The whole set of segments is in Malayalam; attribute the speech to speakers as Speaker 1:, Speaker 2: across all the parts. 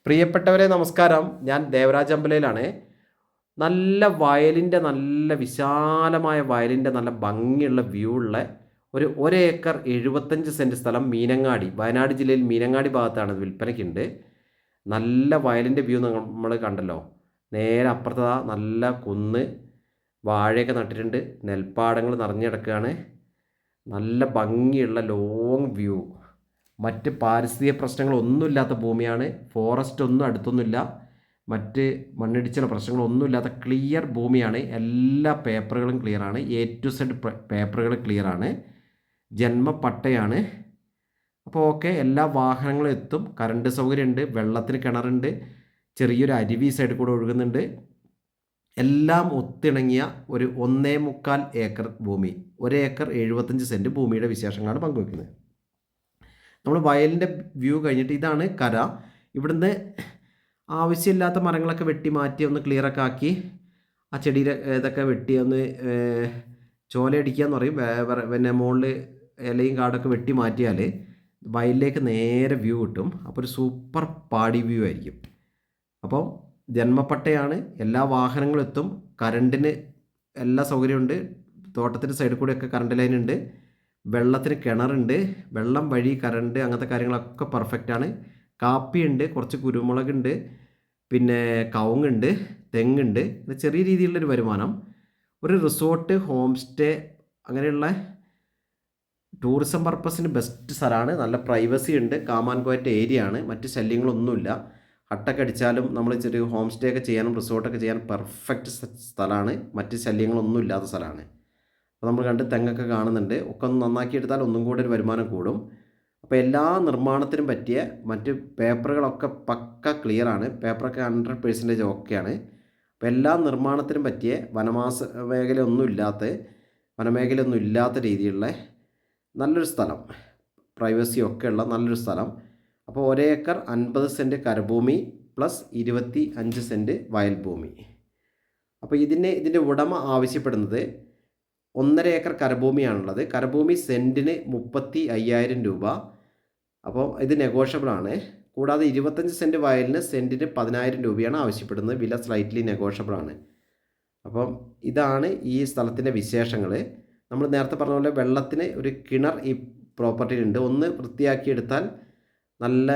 Speaker 1: പ്രിയപ്പെട്ടവരെ നമസ്കാരം. ഞാൻ ദേവരാജ് അമ്പലയിലാണ്. നല്ല വിശാലമായ വയലിൻ്റെ നല്ല ഭംഗിയുള്ള വ്യൂ ഉള്ള ഒരു ഏക്കർ 75 സെൻറ്റ് സ്ഥലം മീനങ്ങാടി, വയനാട് ജില്ലയിൽ മീനങ്ങാടി ഭാഗത്താണ് വിൽപ്പനയ്ക്കുണ്ട്. നല്ല വയലിൻ്റെ വ്യൂ നമ്മൾ കണ്ടല്ലോ. നേരെ അപ്പുറത്ത് നല്ല കുന്ന്, വാഴയൊക്കെ നട്ടിട്ടുണ്ട്, നെൽപ്പാടങ്ങൾ നിറഞ്ഞു കിടക്കുകയാണ്. നല്ല ഭംഗിയുള്ള ലോങ് വ്യൂ. മറ്റ് പാരിസ്ഥിതിക പ്രശ്നങ്ങളൊന്നുമില്ലാത്ത ഭൂമിയാണ്. ഫോറസ്റ്റ് ഒന്നും അടുത്തൊന്നുമില്ല, മറ്റ് മണ്ണിടിച്ചില പ്രശ്നങ്ങളൊന്നുമില്ലാത്ത ക്ലിയർ ഭൂമിയാണ്. എല്ലാ പേപ്പറുകളും ക്ലിയറാണ്. A to Z പേപ്പറുകൾ ക്ലിയറാണ്. ജന്മപ്പട്ടയാണ്. അപ്പോൾ ഓക്കെ, എല്ലാ വാഹനങ്ങളും എത്തും. കറണ്ട് സൗകര്യമുണ്ട്, വെള്ളത്തിന് കിണറുണ്ട്, ചെറിയൊരു അരുവി സൈഡിൽ കൂടെ ഒഴുകുന്നുണ്ട്. എല്ലാം ഒത്തിണങ്ങിയ ഒരു 1.25 ഏക്കർ ഭൂമി, 1 ഏക്കർ 75 സെൻറ്റ് ഭൂമിയുടെ വിശേഷങ്ങളാണ് പങ്കുവെക്കുന്നത്. നമ്മൾ വയലിൻ്റെ വ്യൂ കഴിഞ്ഞിട്ട് ഇതാണ് കര. ഇവിടുന്ന് ആവശ്യമില്ലാത്ത മരങ്ങളൊക്കെ വെട്ടി മാറ്റി ഒന്ന് ക്ലിയറൊക്കെ ആക്കി, ആ ചെടിയുടെ ഇതൊക്കെ വെട്ടി ഒന്ന് ചോലയടിക്കുക എന്ന് പറയും. പിന്നെ മുകളിൽ ഇലയും കാടൊക്കെ വെട്ടി മാറ്റിയാൽ വയലിലേക്ക് നേരെ വ്യൂ കിട്ടും. അപ്പോൾ ഒരു സൂപ്പർ പാടി വ്യൂ ആയിരിക്കും. അപ്പോൾ ജന്മപ്പട്ടയാണ്, എല്ലാ വാഹനങ്ങളും എത്തും, കറണ്ടിന് എല്ലാ സൗകര്യമുണ്ട്, തോട്ടത്തിൻ്റെ സൈഡിൽ കൂടെയൊക്കെ കറണ്ട് ലൈൻ ഉണ്ട്, വെള്ളത്തിന് കിണറുണ്ട്, വെള്ളം വഴി കറണ്ട് അങ്ങനത്തെ കാര്യങ്ങളൊക്കെ പെർഫെക്റ്റാണ്. കാപ്പിയുണ്ട്, കുറച്ച് കുരുമുളകുണ്ട്, പിന്നെ കവുങ്ങുണ്ട്, തെങ്ങുണ്ട്. ചെറിയ രീതിയിലുള്ളൊരു വരുമാനം. ഒരു റിസോർട്ട്, ഹോം സ്റ്റേ അങ്ങനെയുള്ള ടൂറിസം പർപ്പസിന് ബെസ്റ്റ് സ്ഥലമാണ്. നല്ല പ്രൈവസി ഉണ്ട്, കാമാൻ കോയറ്റ് ഏരിയ ആണ്, മറ്റ് ശല്യങ്ങളൊന്നുമില്ല. ഹട്ടൊക്കെ അടിച്ചാലും നമ്മൾ ചെറിയ ഹോം സ്റ്റേ ഒക്കെ ചെയ്യാനും റിസോർട്ടൊക്കെ ചെയ്യാനും പെർഫെക്റ്റ് സ്ഥലമാണ്. മറ്റ് ശല്യങ്ങളൊന്നും ഇല്ലാത്ത സ്ഥലമാണ്. അപ്പോൾ നമ്മൾ കണ്ട് തെങ്ങൊക്കെ കാണുന്നുണ്ട്. ഒക്കെ ഒന്ന് നന്നാക്കിയെടുത്താൽ ഒന്നും കൂടെ ഒരു വരുമാനം കൂടും. അപ്പോൾ എല്ലാ നിർമ്മാണത്തിനും പറ്റിയ മറ്റ് പേപ്പറുകളൊക്കെ പക്ക ക്ലിയറാണ്. പേപ്പറൊക്കെ 100% ഓക്കെയാണ്. അപ്പോൾ എല്ലാ നിർമ്മാണത്തിനും പറ്റിയ വനമേഖലയൊന്നും ഇല്ലാത്ത രീതിയിലുള്ള നല്ലൊരു സ്ഥലം, പ്രൈവസി ഒക്കെ ഉള്ള നല്ലൊരു സ്ഥലം. അപ്പോൾ 1 ഏക്കർ 50 സെൻറ്റ് കരഭൂമി പ്ലസ് 25 സെൻറ്റ് വയൽ ഭൂമി. അപ്പോൾ ഇതിൻ്റെ ഉടമ ആവശ്യപ്പെടുന്നത് 1.5 ഏക്കർ കരഭൂമിയാണുള്ളത്. കരഭൂമി സെൻറ്റിന് 35,000 രൂപ. അപ്പോൾ ഇത് നെഗോഷ്യബിളാണ്. കൂടാതെ 25 സെൻറ്റ് വയലിന് സെൻറ്റിന് 10,000 രൂപയാണ് ആവശ്യപ്പെടുന്നത്. വില സ്ലൈറ്റ്ലി നെഗോഷ്യബിളാണ്. അപ്പം ഇതാണ് ഈ സ്ഥലത്തിൻ്റെ വിശേഷങ്ങൾ. നമ്മൾ നേരത്തെ പറഞ്ഞ പോലെ വെള്ളത്തിന് ഒരു കിണർ ഈ പ്രോപ്പർട്ടിയിലുണ്ട്. ഒന്ന് വൃത്തിയാക്കിയെടുത്താൽ നല്ല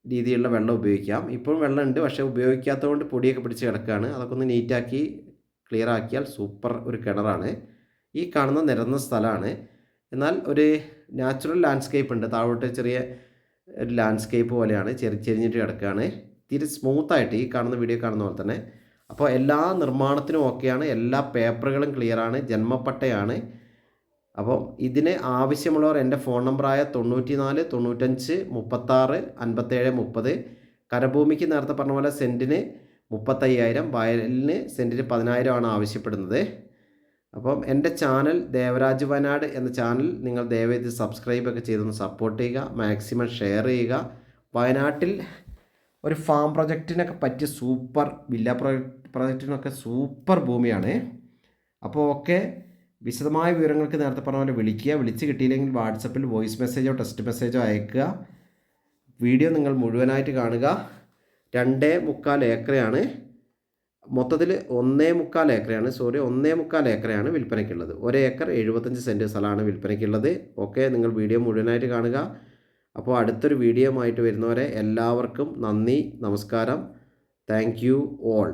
Speaker 1: രീതിയിലുള്ള വെള്ളം ഉപയോഗിക്കാം. ഇപ്പോഴും വെള്ളമുണ്ട്, പക്ഷേ ഉപയോഗിക്കാത്തതുകൊണ്ട് പൊടിയൊക്കെ പിടിച്ച് കിടക്കുകയാണ്. അതൊക്കെ ഒന്ന് നീറ്റാക്കി ക്ലിയർ ആക്കിയാൽ സൂപ്പർ ഒരു കിണറാണ്. ഈ കാണുന്ന നിരന്ന സ്ഥലമാണ്. എന്നാൽ ഒരു നാച്ചുറൽ ലാൻഡ്സ്കേപ്പ് ഉണ്ട്. താഴോട്ട് ചെറിയ ഒരു ലാൻഡ്സ്കേപ്പ് പോലെയാണ്, ചെരിഞ്ഞിട്ട് കിടക്കുകയാണ്. തീരെ സ്മൂത്തായിട്ട് ഈ കാണുന്ന വീഡിയോ കാണുന്ന പോലെ തന്നെ. അപ്പോൾ എല്ലാ നിർമ്മാണത്തിനും ഓക്കെയാണ്, എല്ലാ പേപ്പറുകളും ക്ലിയറാണ്, ജന്മപ്പട്ടയാണ്. അപ്പോൾ ഇതിന് ആവശ്യമുള്ളവർ എൻ്റെ ഫോൺ നമ്പറായ 94 95 36 57 30. കരഭൂമിക്ക് നേരത്തെ പറഞ്ഞ പോലെ സെൻറ്റിന് 35,000, വയലിന് സെൻറ്റിന് 10,000 ആണ് ആവശ്യപ്പെടുന്നത്. അപ്പം എൻ്റെ ചാനൽ ദേവരാജ് വയനാട് എന്ന ചാനൽ നിങ്ങൾ ദയവേത് സബ്സ്ക്രൈബൊക്കെ ചെയ്തൊന്ന് സപ്പോർട്ട് ചെയ്യുക, മാക്സിമം ഷെയർ ചെയ്യുക. വയനാട്ടിൽ ഒരു ഫാം പ്രൊജക്റ്റിനൊക്കെ പറ്റിയ സൂപ്പർ വില്ല പ്രൊജക്റ്റിനൊക്കെ സൂപ്പർ ഭൂമിയാണ്. അപ്പോൾ ഓക്കെ, വിശദമായ വിവരങ്ങൾക്ക് നേരത്തെ പറഞ്ഞ പോലെ വിളിക്കുക. വിളിച്ച് കിട്ടിയില്ലെങ്കിൽ വാട്സപ്പിൽ വോയിസ് മെസ്സേജോ ടെക്സ്റ്റ് മെസ്സേജോ അയക്കുക. വീഡിയോ നിങ്ങൾ മുഴുവനായിട്ട് കാണുക. 2.25 ഏക്കറയാണ് മൊത്തത്തിൽ, 1.25 ഏക്കറയാണ് 1.25 ഏക്കറയാണ് വിൽപ്പനയ്ക്കുള്ളത്. 1 ഏക്കർ 75 സെൻറ്റ് സ്ഥലമാണ് വിൽപ്പനയ്ക്കുള്ളത്. ഓക്കെ, നിങ്ങൾ വീഡിയോ മുഴുവനായിട്ട് കാണുക. അപ്പോൾ അടുത്തൊരു വീഡിയോ ആയിട്ട് വരുന്നവരെ എല്ലാവർക്കും നന്ദി, നമസ്കാരം. Thank you all.